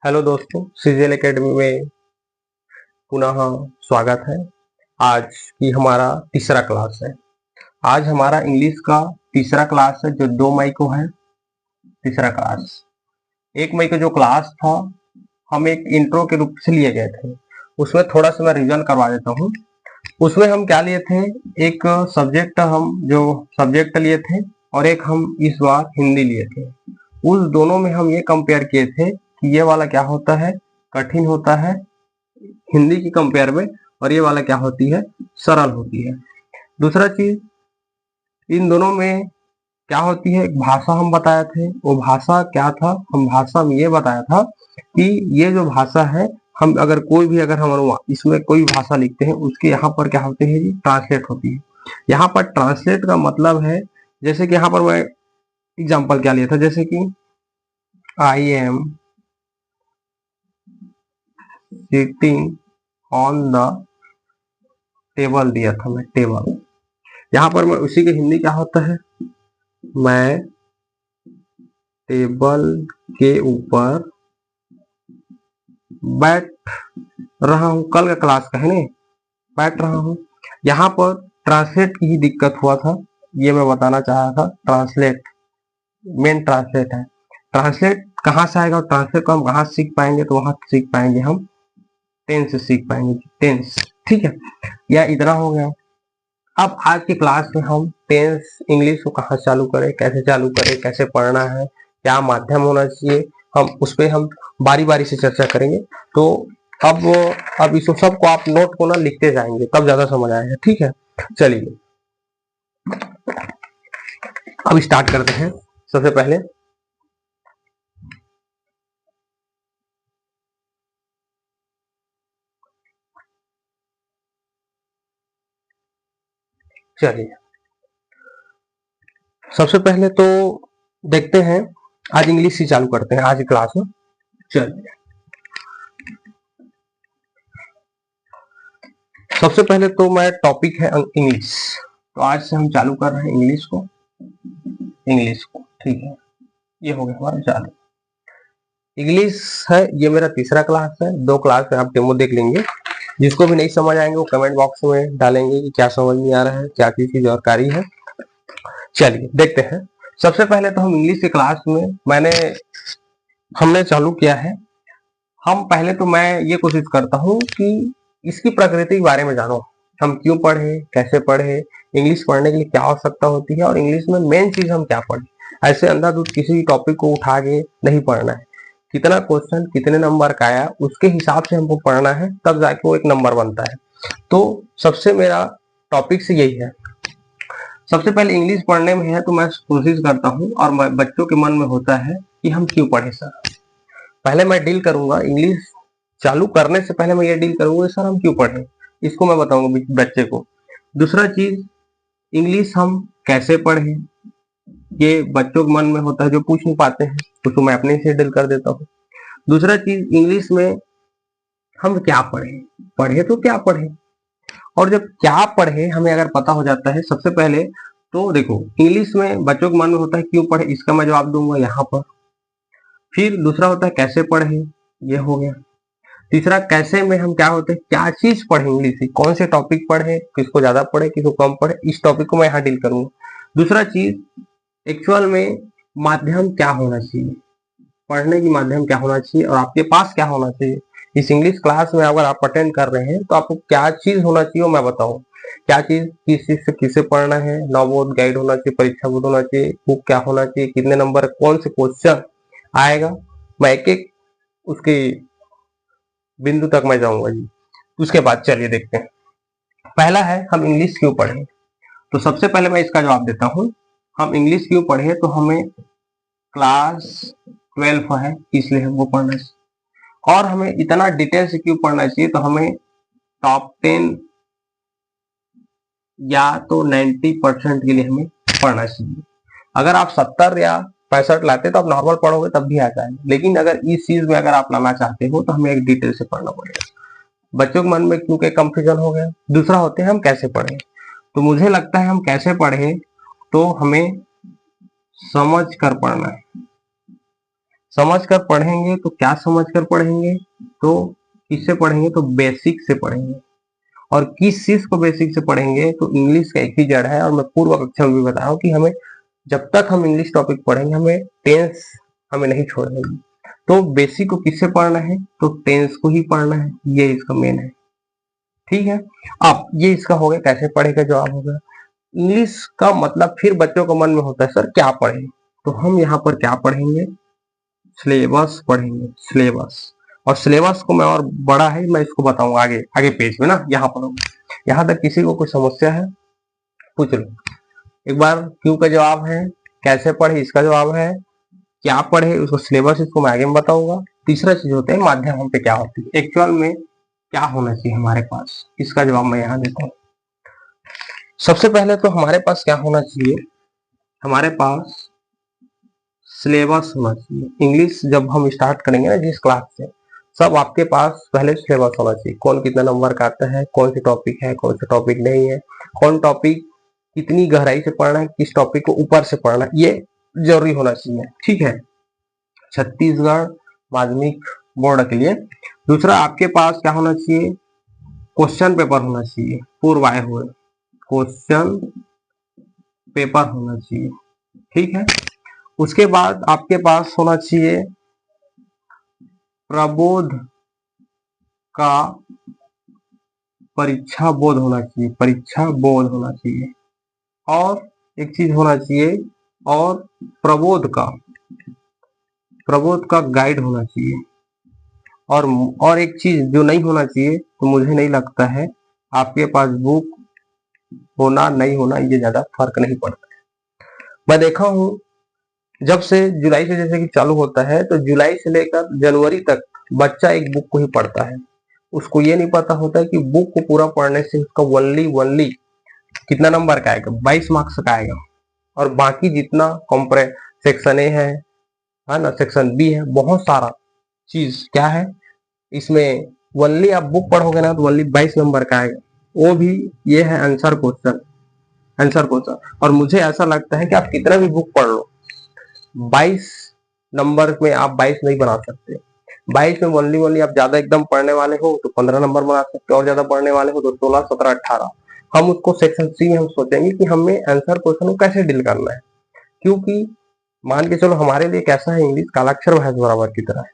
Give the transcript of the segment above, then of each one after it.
Hello दोस्तों, CGL academy में पुनः स्वागत है। आज की हमारा तीसरा क्लास है। आज हमारा इंग्लिश का तीसरा क्लास है जो 2 मई को है। तीसरा क्लास 1 मई को जो क्लास था हम एक इंट्रो के रूप से लिए गए थे। उसमें थोड़ा सा मैं रिवीजन करवा देता हूँ। उसमें हम क्या लिए थे, एक सब्जेक्ट हम जो सब्जेक्ट लिए थे और एक हम इस बार हिंदी लिए थे। उस दोनों में हम ये कंपेयर किए थे कि ये वाला क्या होता है, कठिन होता है हिंदी की कंपेयर में, और ये वाला क्या होती है, सरल होती है। दूसरा चीज, इन दोनों में क्या होती है, एक भाषा हम बताए थे। वो भाषा क्या था, हम भाषा में ये बताया था कि ये जो भाषा है, हम अगर कोई भी अगर हम इसमें कोई भाषा लिखते हैं उसके यहाँ पर क्या होती है जी, ट्रांसलेट होती है। यहाँ पर ट्रांसलेट का मतलब है, जैसे कि यहाँ पर मैं एग्जाम्पल क्या लिया था, जैसे कि I am sitting on the table दिया था मैं, टेबल। यहाँ पर मैं उसी के हिंदी क्या होता है, मैं टेबल के ऊपर बैठ रहा हूँ। कल का क्लास का है ना, बैठ रहा हूँ। यहाँ पर ट्रांसलेट की ही दिक्कत हुआ था, ये मैं बताना चाह रहा था। ट्रांसलेट मेन ट्रांसलेट है। ट्रांसलेट कहाँ से आएगा और ट्रांसलेट को हम कहाँ सीख पाएंगे, तो वहां सीख पाएंगे हम टेंस से सीख पाएंगे, टेंस। ठीक है, या इतना हो गया। अब आज की क्लास में हम टेंस इंग्लिश को कहाँ चालू करें, कैसे चालू करें, कैसे पढ़ना है, क्या माध्यम होना चाहिए, हम उस पर हम बारी बारी से चर्चा करेंगे। तो अब इस सबको आप नोट को ना लिखते जाएंगे, तब ज्यादा समझ आएगा। ठीक है, चलिए अब स्टार्ट करते हैं। सबसे पहले चलिए सबसे पहले तो देखते हैं, आज इंग्लिश ही चालू करते हैं आज की क्लास में। चलिए सबसे पहले तो मैं टॉपिक है इंग्लिश, तो आज से हम चालू कर रहे हैं इंग्लिश को। ठीक है, ये हो गया हमारा चालू। इंग्लिश है, ये मेरा तीसरा क्लास है। 2 क्लास में आप डेमो देख लेंगे। जिसको भी नहीं समझ आएंगे वो कमेंट बॉक्स में डालेंगे कि क्या समझ नहीं आ रहा है, क्या चीज जानकारी है। चलिए देखते हैं। सबसे पहले तो हम इंग्लिश की क्लास में हमने चालू किया है। हम पहले तो मैं ये कोशिश करता हूँ कि इसकी प्रकृति के बारे में जानो। हम क्यों पढ़े, कैसे पढ़े, इंग्लिश पढ़ने के लिए क्या आवश्यकता होती है, और इंग्लिश में मेन चीज हम क्या पढ़े। ऐसे अंधाधुंध किसी टॉपिक को उठा के नहीं पढ़ना है। कितना क्वेश्चन कितने नंबर का आया उसके हिसाब से हमको पढ़ना है, तब जाके वो एक नंबर बनता है। तो सबसे मेरा टॉपिक से यही है। सबसे पहले इंग्लिश पढ़ने में है तो मैं कोशिश करता हूँ, और बच्चों के मन में होता है कि हम क्यों पढ़े सर। पहले मैं डील करूंगा इंग्लिश चालू करने से पहले मैं ये डील करूंगा सर हम क्यों पढ़े, इसको मैं बताऊंगा बच्चे को। दूसरा चीज, इंग्लिश हम कैसे पढ़े, ये बच्चों के मन में होता है जो पूछ नहीं पाते हैं, उसको मैं अपने से डील कर देता हूँ। दूसरा चीज, इंग्लिश में हम क्या पढ़े, पढ़े तो क्या पढ़े, और जब क्या पढ़े हमें अगर पता हो जाता है सबसे पहले, तो देखो इंग्लिश में बच्चों के मन में होता है क्यों पढ़े, इसका मैं जवाब दूंगा यहाँ पर। फिर दूसरा होता है कैसे पढ़े, ये हो गया। तीसरा, कैसे में हम क्या होते हैं, क्या चीज पढ़े इंग्लिश की, कौन से टॉपिक पढ़े, किसको ज्यादा पढ़े किसको कम पढ़े, इस टॉपिक को मैं यहाँ डील करूंगा। दूसरा चीज, एक्चुअल में माध्यम क्या होना चाहिए, पढ़ने की माध्यम क्या होना चाहिए, और आपके पास क्या होना चाहिए। इस इंग्लिश क्लास में अगर आप अटेंड कर रहे हैं तो आपको क्या चीज होना चाहिए मैं बताऊं। क्या चीज, किस चीज से किसे पढ़ना है, नवबोध गाइड होना चाहिए, परीक्षा बोध होना चाहिए, बुक क्या होना चाहिए, कितने नंबर, कौन से क्वेश्चन आएगा, मैं एक एक उसके बिंदु तक मैं जाऊंगा जी। उसके बाद चलिए देखते हैं। पहला है हम इंग्लिश क्यों पढ़े, तो सबसे पहले मैं इसका जवाब देता हूँ। हम इंग्लिश क्यों पढ़े, तो हमें क्लास 12 है इसलिए हमको पढ़ना चाहिए। और हमें इतना डिटेल से क्यों पढ़ना चाहिए, तो हमें टॉप 10 या तो 90% के लिए हमें पढ़ना चाहिए। अगर आप 70 या 65 लाते तो आप नॉर्मल पढ़ोगे तब भी आ जाएगा, लेकिन अगर इस चीज में अगर आप लाना चाहते हो तो हमें एक डिटेल से पढ़ना पड़ेगा। बच्चों के मन में क्योंकि कंफ्यूजन हो गया। दूसरा होते हैं हम कैसे पढ़े, तो मुझे लगता है हम कैसे पढ़े तो हमें समझ कर पढ़ना है। समझ कर पढ़ेंगे तो क्या समझ कर पढ़ेंगे, तो किससे पढ़ेंगे, तो बेसिक से पढ़ेंगे। और किस चीज को बेसिक से पढ़ेंगे, तो इंग्लिश का एक ही जड़ है। और मैं पूर्व कक्षा में भी बताया कि हमें जब तक हम इंग्लिश टॉपिक पढ़ेंगे हमें टेंस हमें नहीं छोड़नी। तो बेसिक को किससे पढ़ना है, तो टेंस को ही पढ़ना है, ये इसका मेन है। ठीक है, अब ये इसका हो गया कैसे पढ़ेगा जवाब होगा। इंग्लिश का मतलब फिर बच्चों को मन में होता है सर क्या पढ़े, तो हम यहाँ पर क्या पढ़ेंगे, सिलेबस पढ़ेंगे, सिलेबस। और सिलेबस को मैं और बड़ा है मैं इसको बताऊंगा आगे आगे पेज में ना, यहाँ पर यहाँ तक किसी को कोई समस्या है पूछ लो एक बार। क्यों का जवाब है, कैसे पढ़े इसका जवाब है, क्या पढ़े उसको सिलेबस इसको मैं आगे में बताऊंगा। तीसरा चीज होता है माध्यम हम पे क्या होती है, एक्चुअल में क्या होना चाहिए हमारे पास, इसका जवाब मैं यहाँ देता हूँ। सबसे पहले तो हमारे पास क्या होना चाहिए, हमारे पास सिलेबस होना चाहिए। इंग्लिश जब हम स्टार्ट करेंगे ना जिस क्लास से, सब आपके पास पहले सिलेबस होना चाहिए। कौन कितना नंबर का आता है, कौन सी टॉपिक है, कौन सा टॉपिक नहीं है, कौन टॉपिक कितनी गहराई से पढ़ना है, किस टॉपिक को ऊपर से पढ़ना है, ये जरूरी होना चाहिए। ठीक है, छत्तीसगढ़ माध्यमिक बोर्ड के लिए। दूसरा आपके पास क्या होना चाहिए, क्वेश्चन पेपर होना चाहिए, पूर्व आए हुए क्वेश्चन पेपर होना चाहिए। ठीक है, उसके बाद आपके पास होना चाहिए प्रबोध का परीक्षा बोध होना चाहिए, परीक्षा बोध होना चाहिए। और एक चीज होना चाहिए, और प्रबोध का गाइड होना चाहिए। और एक चीज जो नहीं होना चाहिए, तो मुझे नहीं लगता है आपके पास बुक होना नहीं होना ये ज्यादा फर्क नहीं पड़ता है। मैं देखा हूं जब से जुलाई से जैसे कि चालू होता है, तो जुलाई से लेकर जनवरी तक बच्चा एक बुक को ही पढ़ता है। उसको ये नहीं पता होता है कि बुक को पूरा पढ़ने से उसका वनली कितना नंबर का आएगा, 22 मार्क्स का आएगा। और बाकी जितना कंप्रे सेक्शन ए है ना, सेक्शन बी है, बहुत सारा चीज क्या है इसमें। वनली आप बुक पढ़ोगे ना तो वनली 22 नंबर का आएगा, वो भी ये है आंसर क्वेश्चन। और मुझे ऐसा लगता है कि आप कितना भी बुक पढ़ लो, 22 नंबर में आप 22 नहीं बना सकते। 22 में वनली आप ज्यादा एकदम पढ़ने वाले हो तो 15 नंबर बना सकते हो, और ज्यादा पढ़ने वाले हो तो 16, 17, 18। हम उसको सेक्शन सी में हम सोचेंगे कि हमें आंसर क्वेश्चन को कैसे डील करना है, क्योंकि मान के चलो हमारे लिए कैसा है, इंग्लिश कालाक्षर भैंस बराबर की तरह है।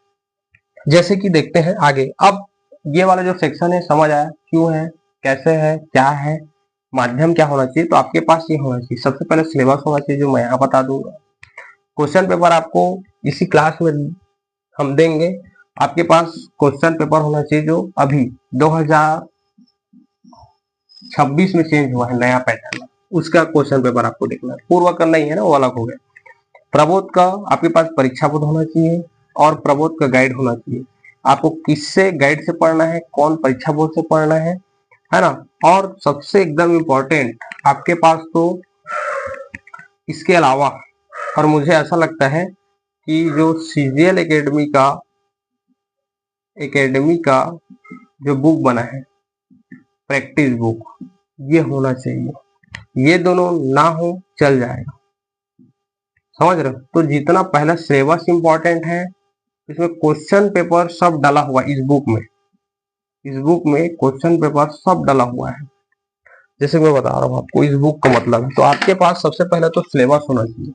जैसे कि देखते हैं आगे। अब ये वाला जो सेक्शन है समझ आया क्यों है, कैसे है, क्या है, माध्यम क्या होना चाहिए। तो आपके पास ये होना चाहिए, सबसे पहले सिलेबस होना चाहिए जो मैं यहाँ बता दूंगा। क्वेश्चन पेपर आपको इसी क्लास में हम देंगे। आपके पास क्वेश्चन पेपर होना चाहिए जो अभी 2026 में चेंज हुआ है, नया पैटर्न, उसका क्वेश्चन पेपर आपको देखना है। पूर्व का नहीं है ना, वो अलग हो गया। प्रबोध का आपके पास परीक्षा बोध होना चाहिए, और प्रबोध का गाइड होना चाहिए। आपको किससे गाइड से पढ़ना है, कौन परीक्षा बोर्ड से पढ़ना है ना। और सबसे एकदम इम्पोर्टेंट आपके पास तो इसके अलावा, और मुझे ऐसा लगता है कि जो सीजीएल एकेडमी का जो बुक बना है प्रैक्टिस बुक, ये होना चाहिए। ये दोनों ना हो चल जाएगा, समझ रहे हो। तो जितना पहला सिलेबस इंपॉर्टेंट है, इसमें क्वेश्चन पेपर सब डाला हुआ है। इस बुक में क्वेश्चन पेपर सब डाला हुआ है, जैसे मैं बता रहा हूँ आपको इस बुक का मतलब है। तो आपके पास सबसे पहले तो सिलेबस होना चाहिए,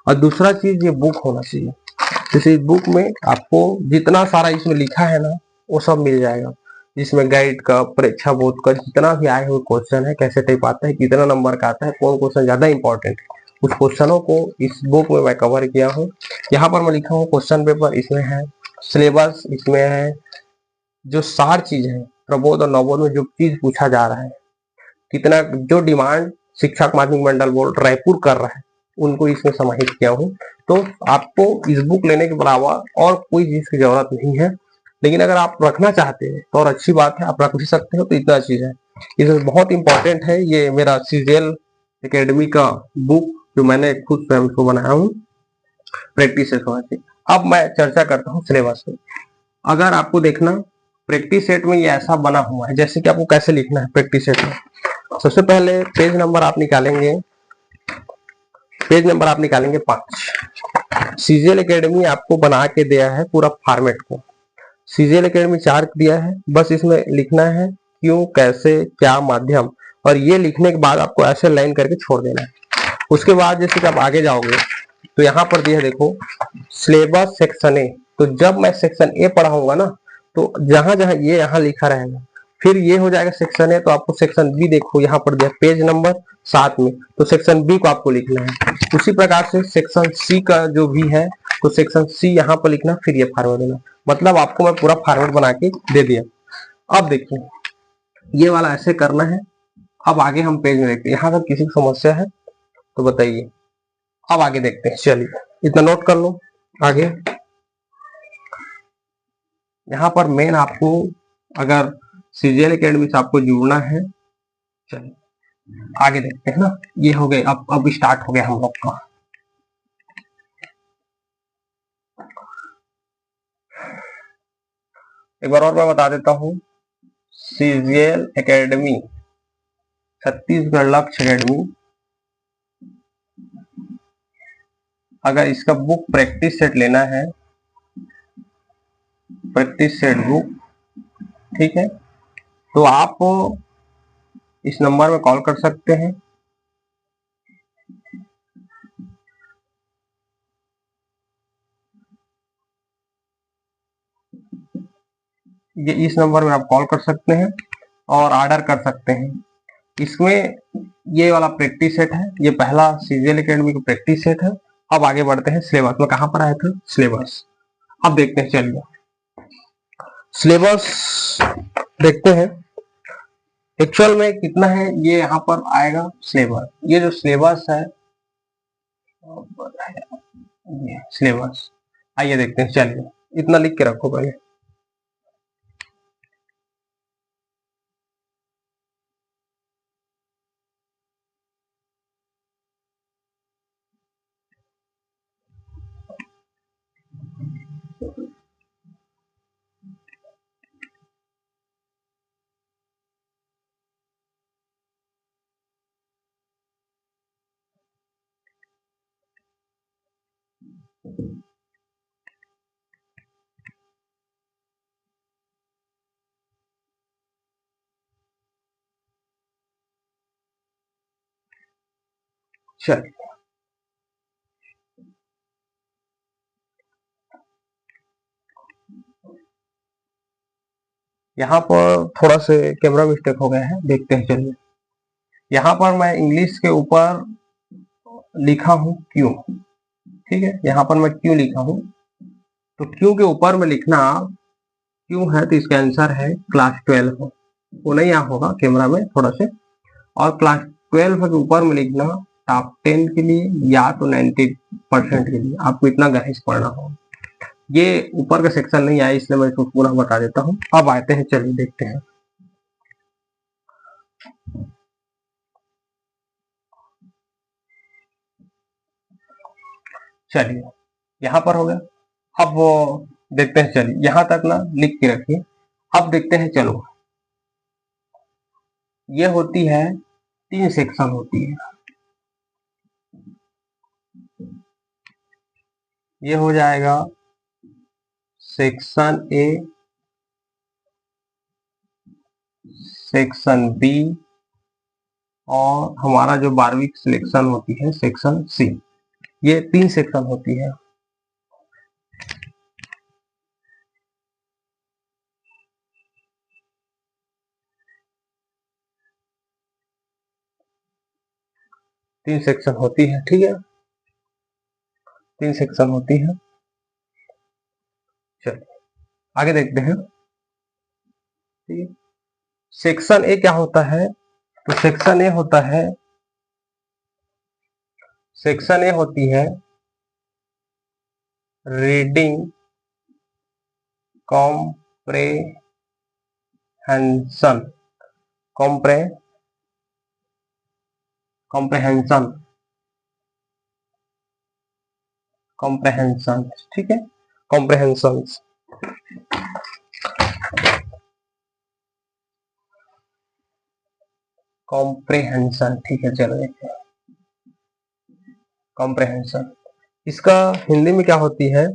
और दूसरा चीज ये बुक होना चाहिए। जैसे इस बुक में आपको जितना सारा इसमें लिखा है ना वो सब मिल जाएगा, जिसमें गाइड का, परीक्षा बोर्ड का जितना भी आए हुए क्वेश्चन है, कैसे टाइप आता है, कितना नंबर का आता है, कौन क्वेश्चन ज्यादा इंपॉर्टेंट है, उस क्वेश्चनों को इस बुक में मैं कवर किया हूँ। यहाँ पर मैं लिखा हूँ क्वेश्चन पेपर इसमें है, सिलेबस इसमें है, जो सार चीज है प्रबोध और नवोद में जो चीज पूछा जा रहा है, कितना जो डिमांड शिक्षक माध्यमिक मंडल बोर्ड रायपुर कर रहा है, उनको इसमें समाहित किया हूँ। तो आपको इस बुक लेने के अलावा और कोई चीज की जरूरत नहीं है। लेकिन अगर आप रखना चाहते हैं तो और अच्छी बात है, आप रख भी सकते हो। तो इतना चीज है, इसमें बहुत इंपॉर्टेंट है ये मेरा सीजीएल एकेडमी का बुक जो मैंने खुद स्वयं को बनाया हूँ, प्रैक्टिस सेट होना चाहिए। अब मैं चर्चा करता हूँ सिलेबस में। अगर आपको देखना प्रैक्टिस सेट में ये ऐसा बना हुआ है, जैसे कि आपको कैसे लिखना है प्रैक्टिस सेट में। सबसे पहले पेज नंबर आप निकालेंगे 5। सीजीएल एकेडमी आपको बना के दिया है पूरा फॉर्मेट को। सीजीएल एकेडमी 4 दिया है, बस इसमें लिखना है क्यों, कैसे, क्या, माध्यम, और ये लिखने के बाद आपको ऐसे लाइन करके छोड़ देना है। उसके बाद जैसे कि आप आगे जाओगे तो यहाँ पर दिया है देखो सिलेबस सेक्शन ए। तो जब मैं सेक्शन ए पढ़ाऊंगा ना तो जहां जहां ये यहाँ लिखा रहेगा, फिर ये हो जाएगा सेक्शन ए, तो आपको सेक्शन बी देखो यहाँ पर दिया पेज नंबर 7 में, तो सेक्शन बी को आपको लिखना है। उसी प्रकार से सेक्शन सी का जो भी है तो सेक्शन सी यहाँ पर लिखना, फिर ये फॉरवर्ड देना। मतलब आपको मैं पूरा फॉरवर्ड बना के दे दिया। अब देखिए ये वाला ऐसे करना है। अब आगे हम पेज में देखते हैं, यहाँ तक किसी की समस्या है तो बताइए। अब आगे देखते हैं, चलिए इतना नोट कर लो। आगे यहाँ पर मेन आपको अगर सीजीएल एकेडमी से आपको जुड़ना है, चलिए आगे देखते हैं ना। ये हो गए, अब स्टार्ट हो गया हम लोग का। एक बार और मैं बता देता हूँ, सीजीएल एकेडमी, छत्तीसगढ़ लक्ष्य एकेडमी, अगर इसका बुक प्रैक्टिस सेट लेना है, प्रैक्टिस सेट बुक, ठीक है, तो आप इस नंबर में कॉल कर सकते हैं। ये इस नंबर में आप कॉल कर सकते हैं और ऑर्डर कर सकते हैं। इसमें ये वाला प्रैक्टिस सेट है, ये पहला सीजीएल एकेडमी का प्रैक्टिस सेट है। अब आगे बढ़ते हैं सिलेबस में, कहां पर आए थे सिलेबस। अब देखते हैं, चलिए सिलेबस देखते हैं एक्चुअल में कितना है। ये यहाँ पर आएगा सिलेबस, ये जो सिलेबस है सिलेबस, आइए देखते हैं। चलिए इतना लिख के रखो पहले। चलिए यहाँ पर थोड़ा से कैमरा मिस्टेक हो गया है, देखते हैं। चलिए यहाँ पर मैं इंग्लिश के ऊपर लिखा हूं क्यों, ठीक है, यहाँ पर मैं क्यों लिखा हूं, तो क्यों के ऊपर में लिखना क्यों है, तो इसका आंसर है क्लास 12 हो। वो नहीं यहाँ होगा कैमरा में थोड़ा से, और क्लास 12 के ऊपर में लिखना टॉप 10 के लिए या तो 90% के लिए, आपको इतना गहराई से पढ़ना होगा। ये ऊपर का सेक्शन नहीं आया इसलिए मैं इसको पूरा बता देता हूँ। अब आते हैं, चलिए देखते हैं। चलिए यहाँ पर हो गया। अब वो देखते हैं, चलिए यहाँ तक ना लिख के रखिए। अब देखते हैं, चलो ये होती है 3 सेक्शन होती है। ये हो जाएगा सेक्शन ए, सेक्शन बी, और हमारा जो 12वीं सिलेक्शन होती है सेक्शन सी। ये 3 सेक्शन होती है। तीन सेक्शन होती है, ठीक है, 3 सेक्शन होती है। चलिए आगे देखते हैं। ठीक है, सेक्शन ए क्या होता है, तो सेक्शन ए होता है, सेक्शन ए होती है रीडिंग कॉम्प्रेहेंशन, कॉम्प्रेहेंशन, कॉम्प्रेहेंशन, ठीक है, कॉम्प्रेहेंशन, कॉम्प्रेहेंशन, ठीक है, चलो देखते हैं कॉम्प्रेहेंशन। इसका हिंदी में क्या होती है?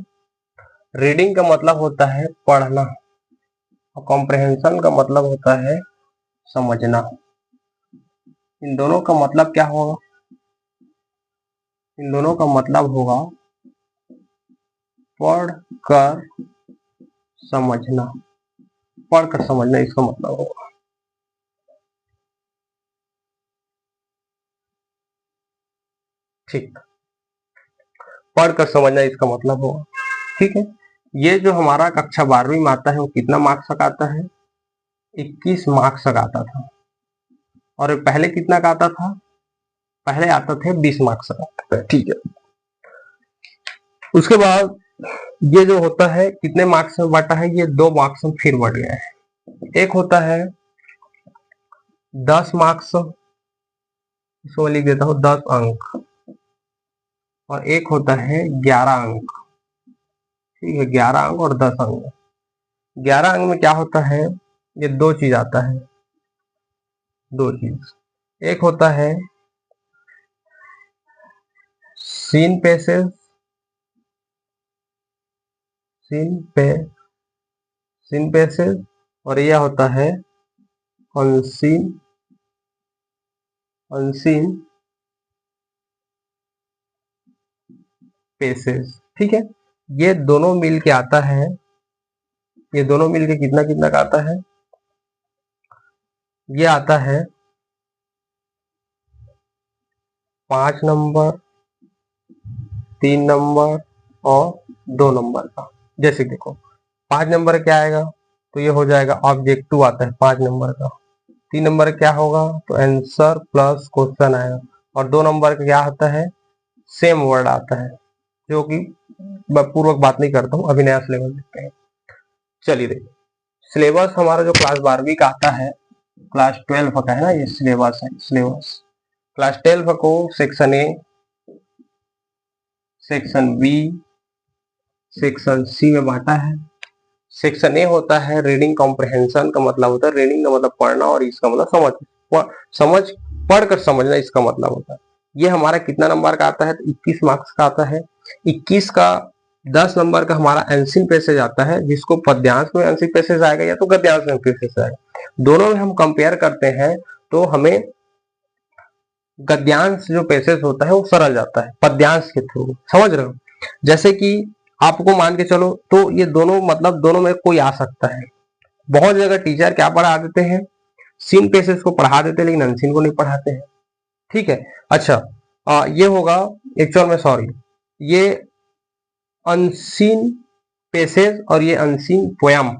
रीडिंग का मतलब होता है पढ़ना और कॉम्प्रहेंशन का मतलब होता है समझना। इन दोनों का मतलब क्या होगा? इन दोनों का मतलब होगा पढ़ कर समझना। पढ़कर समझना इसका मतलब होगा। ठीक, पढ़कर समझना इसका मतलब होगा। ठीक है, ये जो हमारा कक्षा 12वीं में आता है वो कितना मार्क्स का आता है? 21 मार्क्स का आता था। और पहले कितना का आता था? पहले आता थे 20 मार्क्स का आता था। ठीक है, उसके बाद ये जो होता है कितने मार्क्स में बांटा है? ये 2 मार्क्स में फिर बढ़ गया है। एक होता है 10 मार्क्स, इसको लिख देता हूं 10 अंक, और एक होता है 11 अंक। ठीक है, 11 अंक और 10 अंक। 11 अंक में क्या होता है? ये दो चीज आता है, दो चीज। एक होता है सीन पेसेस, सीन पे सीन पेसेस, और यह होता है अनसीन अनसीन पेसेस। ठीक है, ये दोनों मिल के आता है, ये दोनों मिल के कितना कितना का आता है? ये आता है 5 नंबर, 3 नंबर और 2 नंबर का। जैसे देखो 5 नंबर क्या आएगा? तो ये हो जाएगा ऑब्जेक्टिव आता है 5 नंबर का। 3 नंबर क्या होगा? तो आंसर प्लस क्वेश्चन आएगा। और 2 नंबर का क्या आता है? सेम वर्ड आता है, जो कि मैं पूर्वक बात नहीं करता हूँ, अभी नया सिलेबस देखते हैं। चलिए देखिए, सिलेबस हमारा जो क्लास 12वीं का आता है, क्लास 12 का है ना, ये सिलेबस है। सिलेबस क्लास 12 को section A, section B, section C में बांटा है। सेक्शन ए होता है रीडिंग कॉम्प्रहेंशन, का मतलब होता है रीडिंग का मतलब पढ़ना, और इसका मतलब समझ पढ़कर समझना इसका मतलब होता है। ये हमारा कितना नंबर का आता है? तो 21 मार्क्स का आता है। 21 का 10 नंबर का हमारा एंसिन पैसेज आता है, जिसको पद्यांश में एंसिन पैसेज आएगा या तो गद्यांश में पैसेज आएगा। दोनों में हम कंपेयर करते हैं तो हमें गद्यांश जो पैसेज होता है वो सरल जाता है पद्यांश के थ्रू। समझ रहे हो? जैसे कि आपको मान के चलो तो ये दोनों मतलब दोनों में कोई आ सकता है। बहुत जगह टीचर क्या पढ़ा देते हैं? सीन पेसेज को पढ़ा देते हैं, लेकिन अनसीन को नहीं पढ़ाते हैं। ठीक है, अच्छा ये होगा एक्चुअल में, सॉरी, ये अनसीन पेसेज और ये अनसीन पोयम,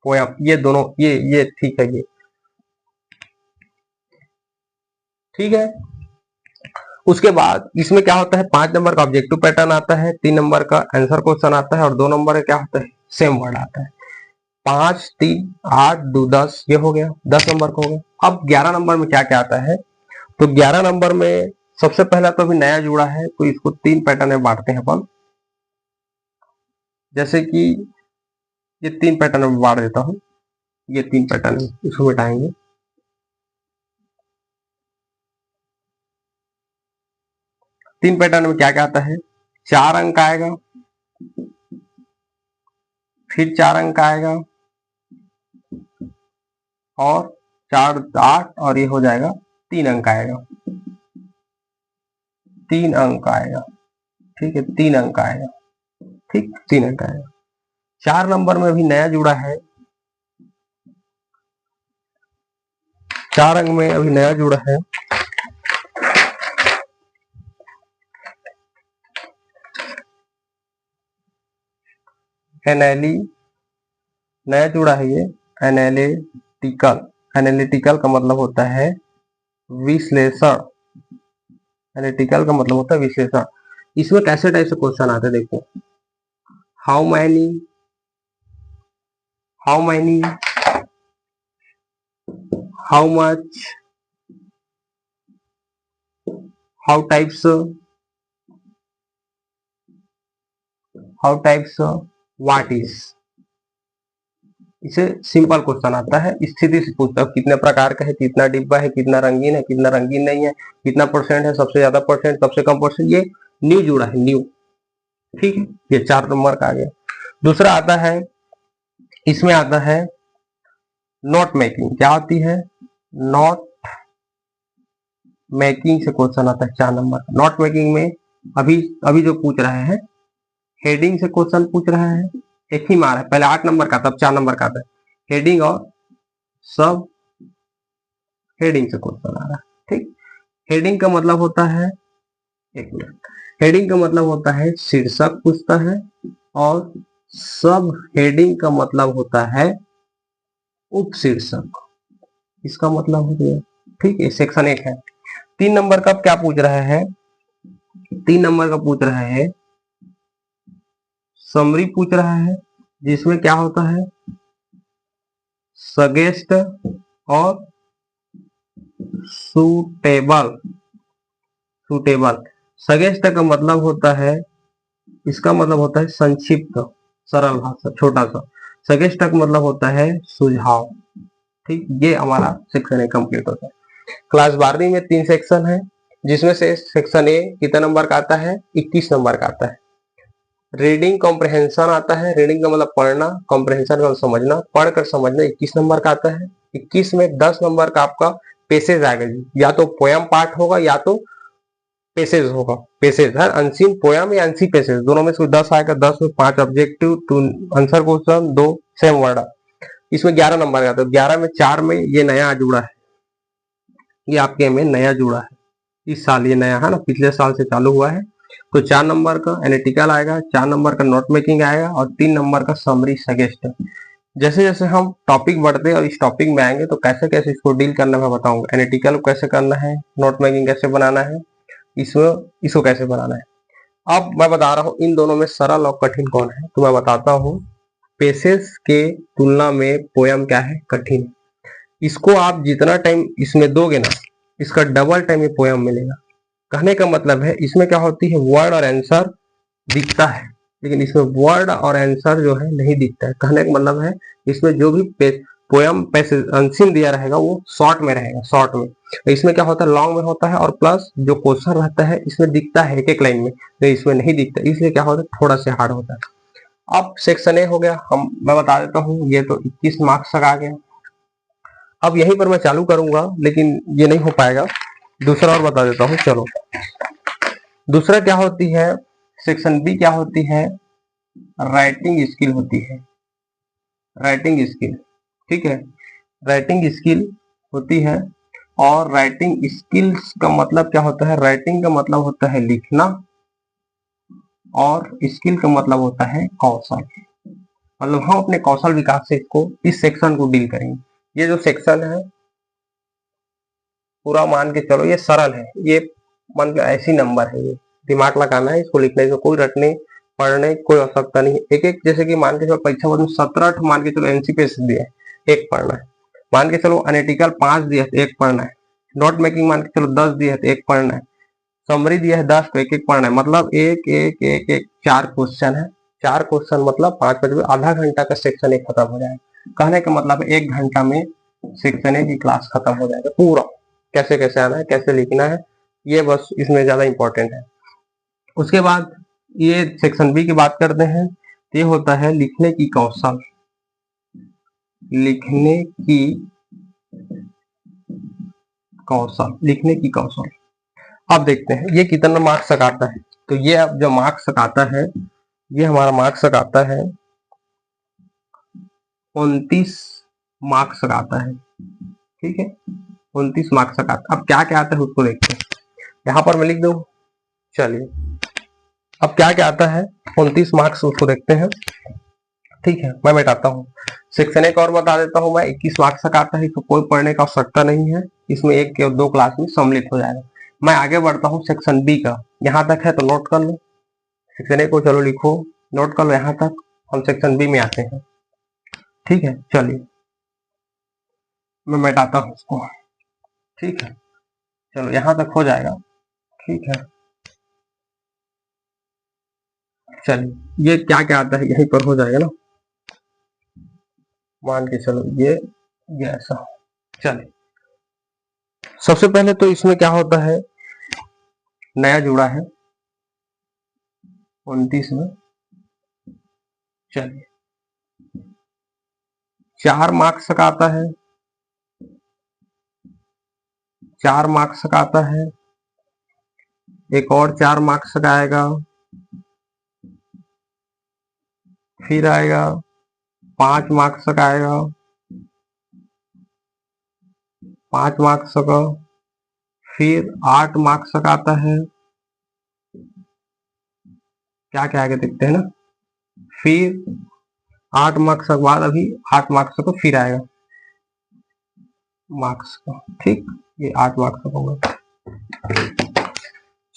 पोयम ये दोनों, ये ठीक है, ये ठीक है। उसके बाद इसमें क्या होता है? 5 नंबर का ऑब्जेक्टिव पैटर्न आता है, 3 नंबर का आंसर क्वेश्चन आता है, और 2 नंबर का क्या होता है? सेम वर्ड आता है। 5, 3, 8, 2, 10, ये हो गया 10 नंबर का हो गया। अब 11 नंबर में क्या क्या आता है? तो 11 नंबर में सबसे पहला तो अभी नया जुड़ा है, तो इसको 3 पैटर्न में बांटते हैं अपन। जैसे कि ये 3 पैटर्न में बांट देता हूं, ये 3 पैटर्न इसको मिटाएंगे। तीन पैटर्न में क्या क्या आता है? 4 अंक आएगा, फिर 4 अंक आएगा, और 4, 8, और ये हो जाएगा 3 अंक आएगा। 3 अंक आएगा, ठीक है, 3 अंक आएगा, ठीक, 3 अंक आएगा। 4 नंबर में भी नया जुड़ा है, 4 अंक में अभी नया जुड़ा है एनाली, नया जुड़ा है ये एनालिटिकल। एनालिटिकल का मतलब होता है विश्लेषण। एनालिटिकल का मतलब होता है विश्लेषण। इसमें कैसे टाइप से क्वेश्चन आते हैं देखो। How many, how many, how much, how types, how types, what is. इसे सिंपल क्वेश्चन आता है, स्थिति से पूछता है कितने प्रकार का है, कितना डिब्बा है, कितना रंगीन है, कितना रंगीन नहीं है, कितना परसेंट है, सबसे ज्यादा परसेंट, सबसे कम परसेंट। ये न्यू जुड़ा है, न्यू। ठीक है, ये 4 नंबर का आ गया। दूसरा आता है, इसमें आता है नोट मेकिंग। क्या होती है? नोट मेकिंग से क्वेश्चन आता है 4 नंबर का। नोट मेकिंग में अभी अभी जो पूछ रहे हैं, हेडिंग से क्वेश्चन पूछ रहे हैं, एक ही मार है, पहले 8 नंबर का तब 4 नंबर का आता है। हेडिंग और सब हेडिंग से क्वेश्चन आ रहा है। ठीक, हेडिंग का मतलब होता है, एक मिनट, हेडिंग का मतलब होता है शीर्षक पूछता है, और सब हेडिंग का मतलब होता है उपशीर्षक, इसका मतलब हो गया। ठीक है, सेक्शन 1 है। 3 नंबर का क्या पूछ रहा है? 3 नंबर का पूछ रहा है समरी पूछ रहा है, जिसमें क्या होता है सजेस्ट और सूटेबल। सूटेबल, सजेस्ट का मतलब होता है, इसका मतलब होता है संक्षिप्त, सरल भाषा, छोटा सा। सजेस्ट का मतलब होता है सुझाव। ठीक, ये हमारा सेक्शन ए कंप्लीट होता है। क्लास 12वीं में 3 सेक्शन है, जिसमें से सेक्शन ए कितने नंबर का आता है? 21 नंबर का आता है। रीडिंग कॉम्प्रहेंशन आता है, रीडिंग का मतलब पढ़ना, कॉम्प्रहेंशन का मतलब समझना, पढ़कर समझना, 21 नंबर का आता है। 21 में 10 नंबर का आपका पेसेज आएगा जी, या तो पोयम पार्ट होगा या तो पेसेज होगा। पेसेज है अनसीन पोयम या अनसी पेसेज, दोनों में से 10 आएगा। 10 में 5 objective, 2 answer question, 2 same word. इसमें 11 नंबर का, तो 11 में 4 में ये नया जुड़ा है, ये आपके में नया जुड़ा है इस साल, ये नया है ना, पिछले साल से चालू हुआ है। तो 4 नंबर का एनालिटिकल आएगा, 4 नंबर का नोट मेकिंग आएगा, और 3 नंबर का समरी सजेस्ट। जैसे जैसे हम टॉपिक बढ़ते हैं और इस टॉपिक में आएंगे तो कैसे कैसे इसको डील करना मैं बताऊंगा। एनालिटिकल को कैसे करना है, नोट मेकिंग कैसे बनाना है, इसको कैसे बनाना है। अब मैं बता रहा हूँ इन दोनों में सरल और कठिन कौन है, तो मैं बताता हूँ। पेसेज के तुलना में पोयम क्या है? कठिन। इसको आप जितना टाइम इसमें दोगे ना, इसका डबल टाइम ये पोयम मिलेगा। कहने का मतलब है, इसमें क्या होती है, वर्ड और आंसर दिखता है, लेकिन इसमें वर्ड और आंसर जो है नहीं दिखता है। कहने का मतलब है, इसमें जो भी पोयम पैसेज अनसीन दिया रहेगा वो शॉर्ट में रहेगा, शॉर्ट में। तो इसमें क्या होता है, लॉन्ग में होता है, और प्लस जो क्वेश्चन रहता है इसमें दिखता है एक एक लाइन में, तो इसमें नहीं दिखता, इसलिए क्या होता है, थोड़ा सा हार्ड होता है। अब सेक्शन ए हो गया, मैं बता देता हूँ, ये तो 21 मार्क्स तक आ गया। अब यहीं पर मैं चालू करूंगा, लेकिन ये नहीं हो पाएगा। दूसरा और बता देता हूँ, चलो। दूसरा क्या होती है, सेक्शन बी क्या होती है, राइटिंग स्किल होती है। राइटिंग स्किल, ठीक है, राइटिंग स्किल होती है। और राइटिंग स्किल्स का मतलब क्या होता है? राइटिंग का मतलब होता है लिखना, और स्किल का मतलब होता है कौशल। मतलब हम अपने कौशल विकास से इसको, इस सेक्शन को डील करेंगे। ये जो सेक्शन है पूरा मान के चलो ये सरल है, ये मान के ऐसी नंबर है, ये दिमाग लगाना है, इसको लिखने में कोई रटने पढ़ने कोई आवश्यकता नहीं है। एक एक, जैसे कि मान के चलो परीक्षा में 17 मान के चलो एनसीपीएस दिया है, एक पढ़ना है। मान के चलो एनालिटिकल 5 दिया है तो एक पढ़ना है। नोट मेकिंग मान के चलो 10 दिया है तो एक पढ़ना है। समरी दिया है 10 तो एक एक पढ़ना है। मतलब एक एक एक एक 4 क्वेश्चन है। 4 क्वेश्चन मतलब 5 आधा घंटा का सेक्शन एक खत्म हो जाएगा। कहने का मतलब 1 घंटा में सेक्शन ए की क्लास खत्म हो जाएगा पूरा। कैसे कैसे आना है, कैसे लिखना है, ये बस इसमें ज्यादा इंपॉर्टेंट है। उसके बाद ये सेक्शन बी की बात करते हैं, ये होता है लिखने की कौशल। लिखने की कौशल, लिखने की कौशल। अब देखते हैं ये कितना मार्क्स तक आता है। तो ये अब जो मार्क्स तक आता है, ये हमारा मार्क्स तक आता है 29 मार्क्स तक आता है। ठीक है, 29 मार्क्स तक आता है। अब क्या क्या आता है उसको देखते हैं, यहाँ पर मैं लिख दूं। चलिए, अब क्या क्या आता है 29 मार्क्स, उसको देखते हैं। ठीक है, मैं बैठाता हूँ। सेक्शन एक और बता देता हूँ मैं, 21 मार्क्स तक आता है, इसको कोई पढ़ने का आवश्यकता नहीं है। इसमें 1 या 2 क्लास में सम्मिलित हो जाएगा। मैं आगे बढ़ता हूँ सेक्शन बी का, यहाँ तक है तो नोट कर लो। सेक्शन ए को चलो लिखो, नोट कर लो यहाँ तक। हम सेक्शन बी में आते हैं। ठीक है, चलिए मैं बैठाता हूँ उसको। ठीक है, चलो यहाँ तक हो जाएगा। ठीक है, चलिए ये क्या क्या आता है यहीं पर हो जाएगा ना, मान के चलो ये ऐसा। चलिए, सबसे पहले तो इसमें क्या होता है, नया जुड़ा है 29 में। चलिए 4 मार्क्स का आता है, 4 मार्क्स का आता है, एक और 4 मार्क्स का आएगा, फिर आएगा 5 मार्क्स का आएगा, 5 मार्क्स का, फिर 8 मार्क्स का आता है, क्या क्या आगे देखते हैं ना, फिर 8 मार्क्स के बाद अभी 8 मार्क्स का फिर आएगा मार्क्स का, ठीक, ये 8 मार्क्स का होगा।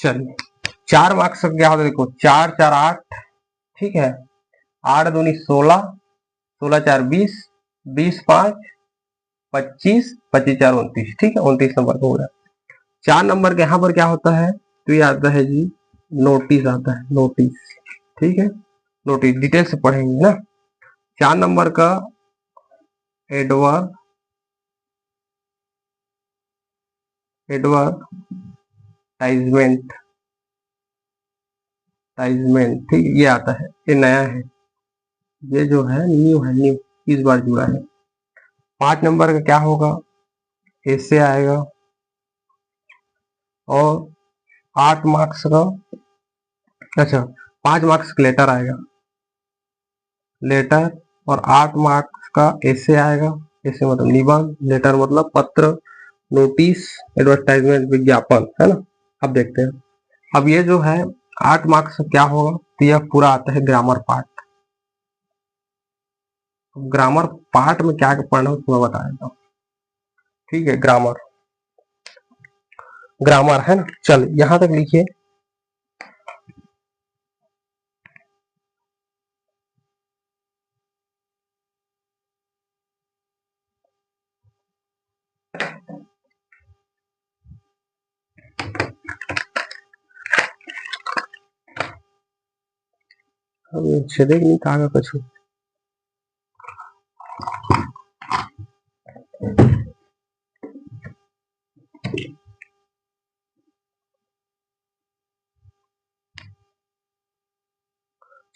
चलिए 4 मार्क्स का क्या होता है, देखो 4 4 8, ठीक है, 8 दूनी 16, 16 4 20, 20 5 25, 25 4 29, ठीक है, 29 नंबर का हो रहा है। 4 नंबर के यहाँ पर क्या होता है, तो ये आता है जी नोटिस आता है, नोटिस, ठीक है, नोटिस डिटेल से पढ़ेंगे ना। 4 नंबर का एडवर्टाइजमेंट, टाइजमेंट, ठीक, ये आता है, ये नया है, ये जो है न्यू है, न्यू इस बार जुड़ा है। 5 नंबर का क्या होगा, ऐसे आएगा, और 8 मार्क्स का, अच्छा 5 मार्क्स का लेटर आएगा, लेटर, और 8 मार्क्स का ऐसे आएगा, ऐसे मतलब निबंध, लेटर मतलब पत्र, नोटिस, एडवर्टाइजमेंट विज्ञापन, है ना। अब देखते हैं, अब ये जो है 8 मार्क्स का क्या होगा, तो यह पूरा आता है ग्रामर पार्ट। ग्रामर पार्ट में क्या पढ़ना है उसको मैं बता देता हूँ, ठीक है, ग्रामर, ग्रामर है ना। चल यहां तक लिखिए, छेदे नहीं कहा कुछ।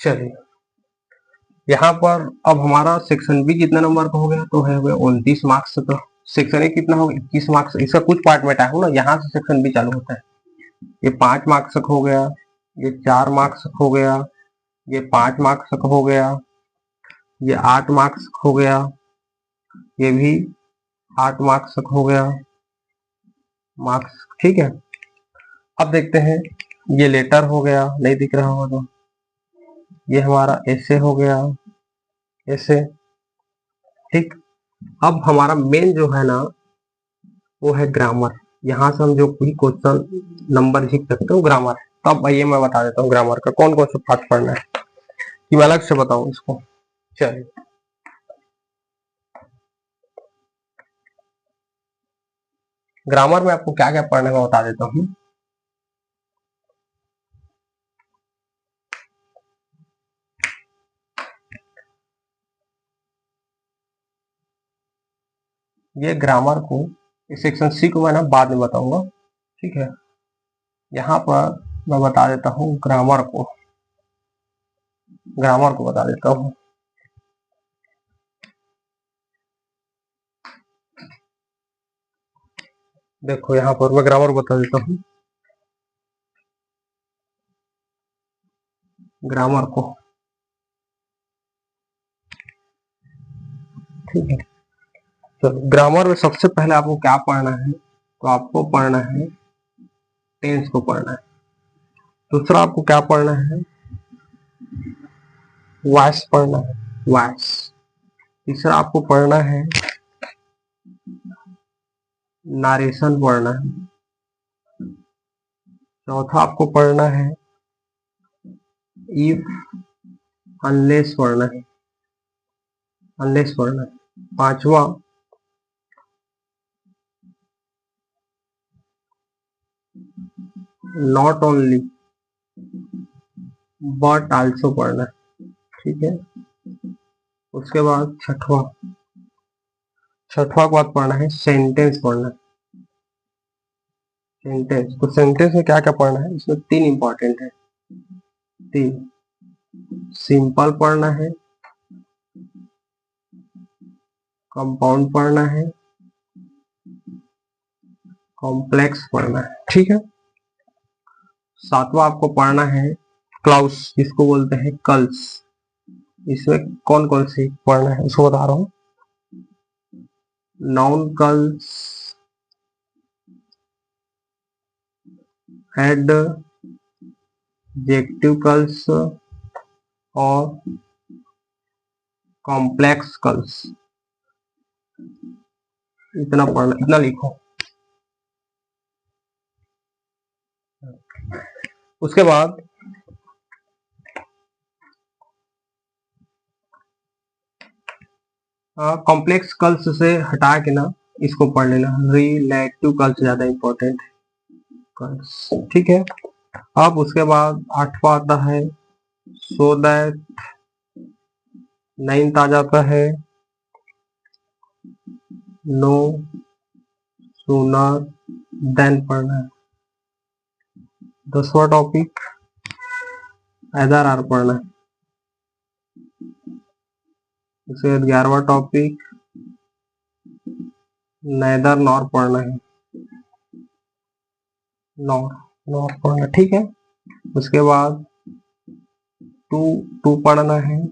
चलिए यहाँ पर अब हमारा सेक्शन बी कितना नंबर का हो गया, तो है 29 मार्क्स का। सेक्शन ए कितना होगा, 21 मार्क्स। इसका कुछ पार्ट में हूँ ना, यहाँ से सेक्शन बी चालू होता है। ये 5 मार्क्स का हो गया, ये 4 मार्क्स का हो गया, ये 5 मार्क्स का हो गया, ये 8 मार्क्स का हो गया, ये भी 8 मार्क्स का हो गया मार्क्स, ठीक है। अब देखते हैं, ये लेटर हो गया, नहीं दिख रहा होगा तो, ये हमारा ऐसे हो गया, ऐसे, ठीक। अब हमारा मेन जो है ना वो है ग्रामर। यहाँ से हम जो कोई क्वेश्चन नंबर लिख सकते हो ग्रामर। तो अब आइए मैं बता देता हूँ ग्रामर का कौन कौन सा पार्ट पढ़ना है, कि मैं अलग से बताऊँ इसको। चलिए ग्रामर में आपको क्या क्या पढ़ने का बता देता हूँ। ये ग्रामर को, इस सेक्शन सी को मैं ना बाद में बताऊंगा, ठीक है। यहाँ पर मैं बता देता हूँ ग्रामर को, ग्रामर को बता देता हूँ। देखो यहाँ पर मैं ग्रामर बता देता हूँ, ग्रामर को, ठीक है। तो ग्रामर में सबसे पहले आपको क्या पढ़ना है, तो आपको पढ़ना है टेंस को पढ़ना है। दूसरा आपको क्या पढ़ना है, वॉइस पढ़ना है, वॉइस। तीसरा आपको पढ़ना है नारेशन पढ़ना है। चौथा आपको पढ़ना है इफ अनलेस पढ़ना है, अनलेस पढ़ना है। पांचवा नॉट ओनली बट आल्सो पढ़ना है, ठीक है। उसके बाद छठवा के बाद पढ़ना है सेंटेंस पढ़ना है, सेंटेंस। तो सेंटेंस में क्या क्या पढ़ना है, इसमें 3 इंपॉर्टेंट है, सिंपल पढ़ना है, कंपाउंड पढ़ना है, कॉम्प्लेक्स पढ़ना है। ठीक है। सातवां आपको पढ़ना है क्लाउस, जिसको बोलते हैं कल्स। इसमें कौन कौन सी पढ़ना है उसको बता रहा हूं। नाउन कल्स, एडजेक्टिव कल्स और कॉम्प्लेक्स कल्स। इतना पढ़ना, इतना लिखो। उसके बाद कॉम्प्लेक्स कल्स से हटा के ना इसको पढ़ लेना, रिलेटिव कल्स ज्यादा इंपॉर्टेंट है कल्स। ठीक है। अब उसके बाद आठवां आता है सो दैट, नाइन्थ आ जाता है नो सूनर देन पढ़ना है। 10वां टॉपिक एदर आर पढ़ना है। उसके बाद 11वां टॉपिक नेदर नॉर पढ़ना है, नॉर पढ़ना। ठीक है। उसके बाद टू पढ़ना है,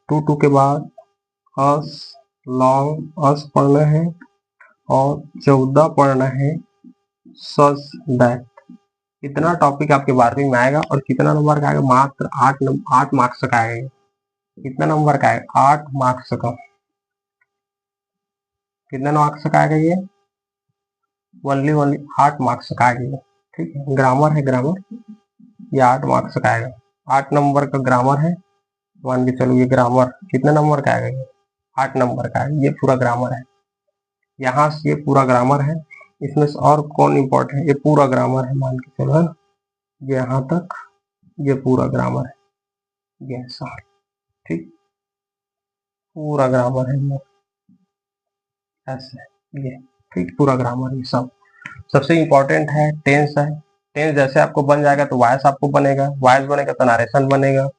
टू के बाद अस, लॉन्ग अस पढ़ना है और 14 पढ़ना है सच दैट। इतना टॉपिक आपके 12वीं में आएगा और कितना नंबर का आएगा, मात्र 8 मार्क्स का आएगा। कितना नंबर का आएगा, 8 मार्क्स का। कितना मार्क्स का आएगा ये, ओनली 8 मार्क्स का आएगा। ठीक है। ग्रामर है, ग्रामर ये 8 मार्क्स का आएगा। 8 नंबर का ग्रामर है, मान के चलो ये ग्रामर कितने नंबर का आएगा, ये 8 नंबर का है। ये पूरा ग्रामर है, यहाँ से ये पूरा ग्रामर है। इसमें से और कौन इंपॉर्टेंट है, ये पूरा ग्रामर है, मान के चलो है ना, ये यहाँ तक ये पूरा ग्रामर है, ये ऐसा। ठीक, पूरा ग्रामर है ये ऐसे, ये ठीक पूरा ग्रामर। ये सब सबसे इंपॉर्टेंट है टेंस है। टेंस जैसे आपको बन जाएगा तो वॉइस आपको बनेगा, वॉइस बनेगा तो नरेशन बनेगा।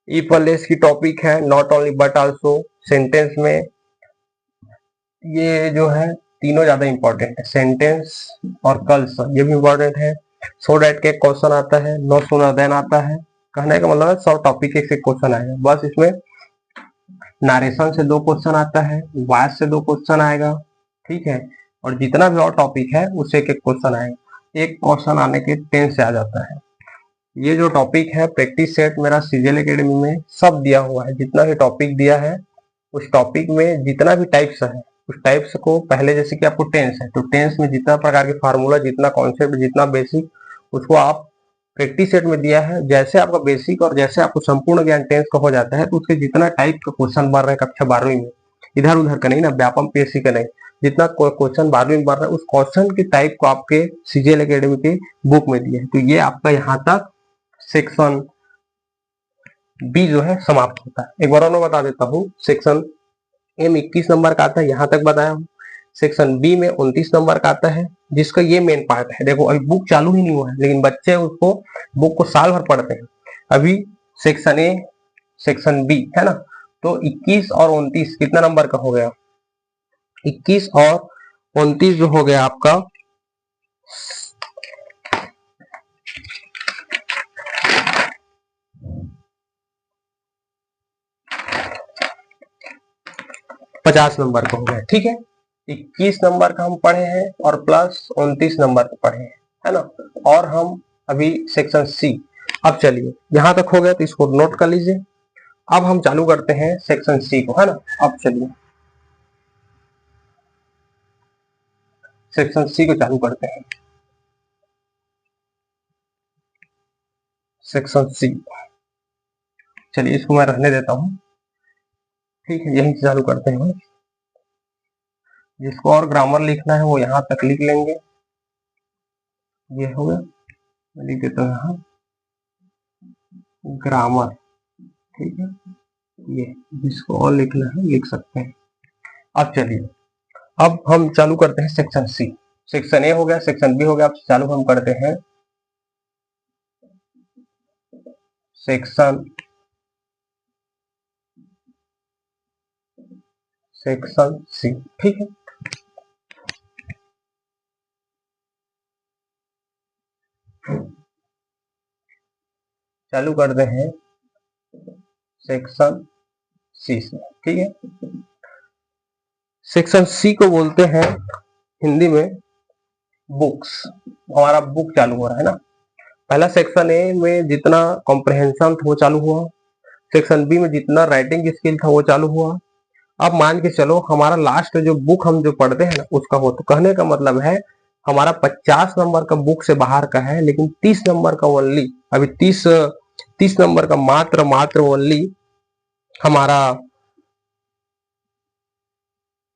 इफ लेस की टॉपिक है, not only but also. Sentence में ये जो है तीनों ज्यादा इंपॉर्टेंट है, सेंटेंस और कल्स ये भी इंपॉर्टेंट है। सो डैट के क्वेश्चन आता है, नो सूनर देन आता है। कहने का मतलब है सब टॉपिक एक से क्वेश्चन आएगा, बस इसमें नारेशन से 2 क्वेश्चन आता है, वॉइस से 2 क्वेश्चन आएगा। ठीक है। और जितना भी और टॉपिक है उससे एक क्वेश्चन आएगा। एक क्वेश्चन आने के 10 से आ जाता है। ये जो टॉपिक है प्रैक्टिस सेट मेरा सीजीएल एकेडमी में सब दिया हुआ है। जितना भी टॉपिक दिया है उस टॉपिक में जितना भी टाइप्स है उस टाइप्स को पहले, जैसे कि आपको टेंस है तो टेंस में जितना प्रकार के फार्मूला, जितना कॉन्सेप्ट, जितना बेसिक, उसको आप प्रैक्टिस सेट में दिया है। जैसे आपका बेसिक और जैसे आपको संपूर्ण ज्ञान टेंस का हो जाता है तो उसके जितना टाइप का क्वेश्चन बन रहा है कक्षा 12वीं में, इधर उधर का नहीं ना, व्यापम पीएससी का नहीं, जितना क्वेश्चन 12वीं में बन रहा है उस क्वेश्चन के टाइप को आपके सीजीएल एकेडमी के बुक में दिया है। तो ये आपका यहाँ तक सेक्शन बी जो है समाप्त होता है। एक बार और मैं बता देता हूँ, सेक्शन ए में 21 नंबर का आता है, यहाँ तक बताया हूँ। सेक्शन बी में 29 नंबर का आता है, जिसका ये मेन पार्ट है। देखो अभी बुक चालू ही नहीं हुआ है, लेकिन बच्चे उसको बुक को साल भर पढ़ते हैं। अभी सेक्शन ए, सेक्शन बी है ना, तो 21 और 29 कितना नंबर का हो गया, 21 और 29 जो हो गया आपका 50 नंबर का हो गया। ठीक है। 21 नंबर का हम पढ़े हैं और प्लस 29 नंबर का पढ़े हैं, है ना। और हम अभी सेक्शन सी, अब चलिए यहां तक हो गया तो इसको नोट कर लीजिए। अब हम चालू करते हैं सेक्शन सी को, है ना। अब चलिए सेक्शन सी को चालू करते हैं। सेक्शन सी, चलिए इसको मैं रहने देता हूं। ठीक है, यहीं से चालू करते हैं। जिसको और ग्रामर लिखना है वो यहां तक लिख लेंगे। ये हो गया, मैं लिख देता हूँ यहाँ ग्रामर। ठीक है, ये जिसको और लिखना है लिख सकते हैं। अब चलिए, अब हम चालू करते हैं सेक्शन सी। सेक्शन ए हो गया, सेक्शन बी हो गया, अब चालू हम करते हैं सेक्शन सी। ठीक है, चालू करते हैं सेक्शन सी से। ठीक है, सेक्शन सी को बोलते हैं हिंदी में बुक्स। हमारा बुक चालू हो रहा है ना। पहला सेक्शन ए में जितना कॉम्प्रहेंशन था वो चालू हुआ, सेक्शन बी में जितना राइटिंग स्किल था वो चालू हुआ। अब मान के चलो हमारा लास्ट जो बुक हम जो पढ़ते हैं ना उसका हो, तो कहने का मतलब है हमारा 50 नंबर का बुक से बाहर का है, लेकिन 30 नंबर का ओनली, अभी 30 नंबर का मात्र ओनली हमारा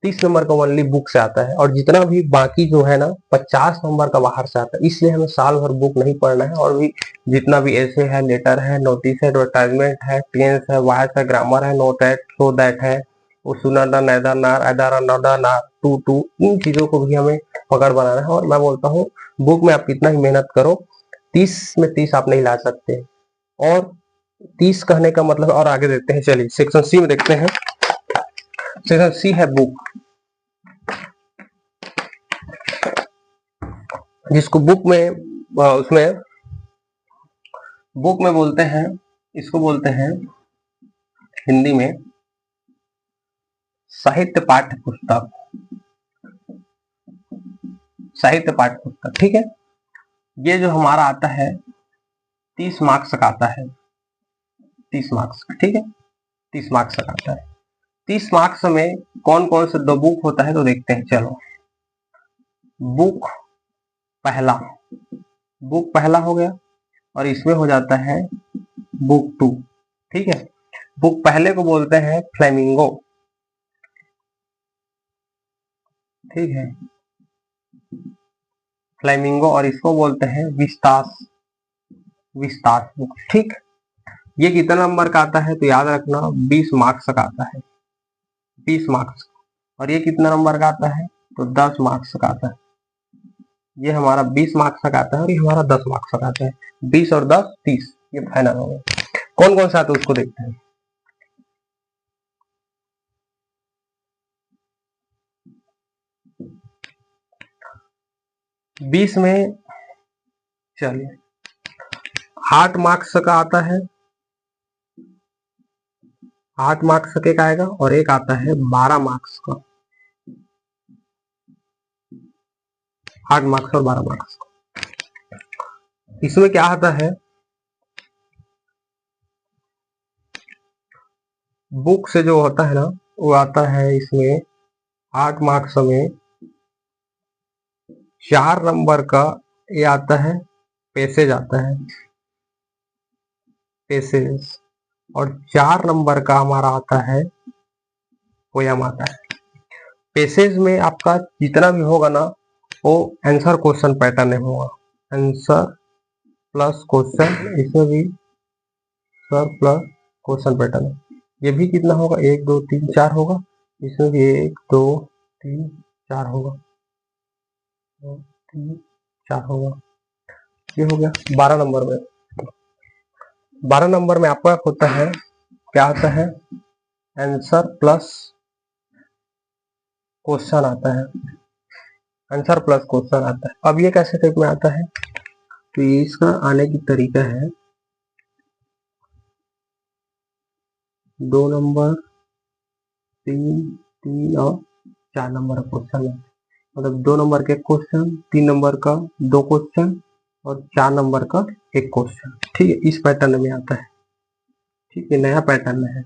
30 नंबर का ओनली बुक से आता है, और जितना भी बाकी जो है ना 50 नंबर का बाहर से आता है। इसलिए हमें साल भर बुक नहीं पढ़ना है, और भी जितना भी ऐसे है, लेटर है, नोटिस है, एडवर्टाइजमेंट है, टेंस है, वॉइस है, ग्रामर है, नो दैट, सो दैट है, उसुनाडा, नैदा, नार, अदारा, नौदा, नार, टू, इन चीजों को भी हमें पकड़ बनाना है। और मैं बोलता हूँ बुक में आप कितना ही मेहनत करो, 30 में 30 आप नहीं ला सकते। और 30 कहने का मतलब, और आगे देखते हैं, चलिए सेक्शन सी में देखते हैं। सेक्शन सी है बुक, जिसको बुक में उसमें बुक में बोलते हैं, इसको बोलते हैं हिंदी में साहित्य पाठ्य पुस्तक। साहित्य पाठ्य पुस्तक, ठीक है। ये जो हमारा आता है 30 मार्क्स का आता है, 30 मार्क्स का, ठीक है, 30 मार्क्स का आता है। 30 मार्क्स में कौन कौन से दो बुक होता है तो देखते हैं। चलो, बुक पहला हो गया, और इसमें हो जाता है बुक 2। ठीक है, बुक पहले को बोलते हैं फ्लेमिंगो। ठीक है, फ्लेमिंगो, और इसको बोलते हैं विस्तास बुक। ठीक, ये कितना नंबर का आता है तो याद रखना 20 मार्क्स का आता है, 20 मार्क्स। और ये कितना नंबर का आता है तो 10 मार्क्स का आता है। ये हमारा 20 मार्क्स का आता है, और ये हमारा 10 मार्क्स का आता है। 20 और 10 30, ये फाइनल हो गया। कौन कौन सा आता है उसको देखते हैं। 20 में चलिए 8 मार्क्स का आता है, 8 मार्क्स का आएगा, और एक आता है 12 मार्क्स का, 8 मार्क्स और 12 मार्क्स का। इसमें क्या आता है, बुक से जो होता है ना वो आता है इसमें 8 मार्क्स में 4 नंबर का ये आता है, पैसेज आता है, पैसेज। और 4 नंबर का हमारा आता है पोयम आता है। पैसेज में आपका जितना भी होगा ना वो आंसर क्वेश्चन पैटर्न में होगा, आंसर प्लस क्वेश्चन, इसमें भी आंसर प्लस क्वेश्चन पैटर्न है। ये भी कितना होगा, 1 2 3 4 होगा, इसमें भी 1 2 3 4 होगा, 2 3 4 होगा। ये हो गया 12 नंबर में। 12 नंबर में आपका होता है, क्या आता है, आंसर प्लस क्वेश्चन आता है, आंसर प्लस क्वेश्चन आता है। अब ये कैसे टाइप में आता है, तो ये इसका आने की तरीका है, 2 नंबर 3 और 4 नंबर का क्वेश्चन है। मतलब 2 नंबर के क्वेश्चन, 3 नंबर का 2 क्वेश्चन, और 4 नंबर का 1 क्वेश्चन। ठीक है, इस पैटर्न में आता है। ठीक है, नया पैटर्न है।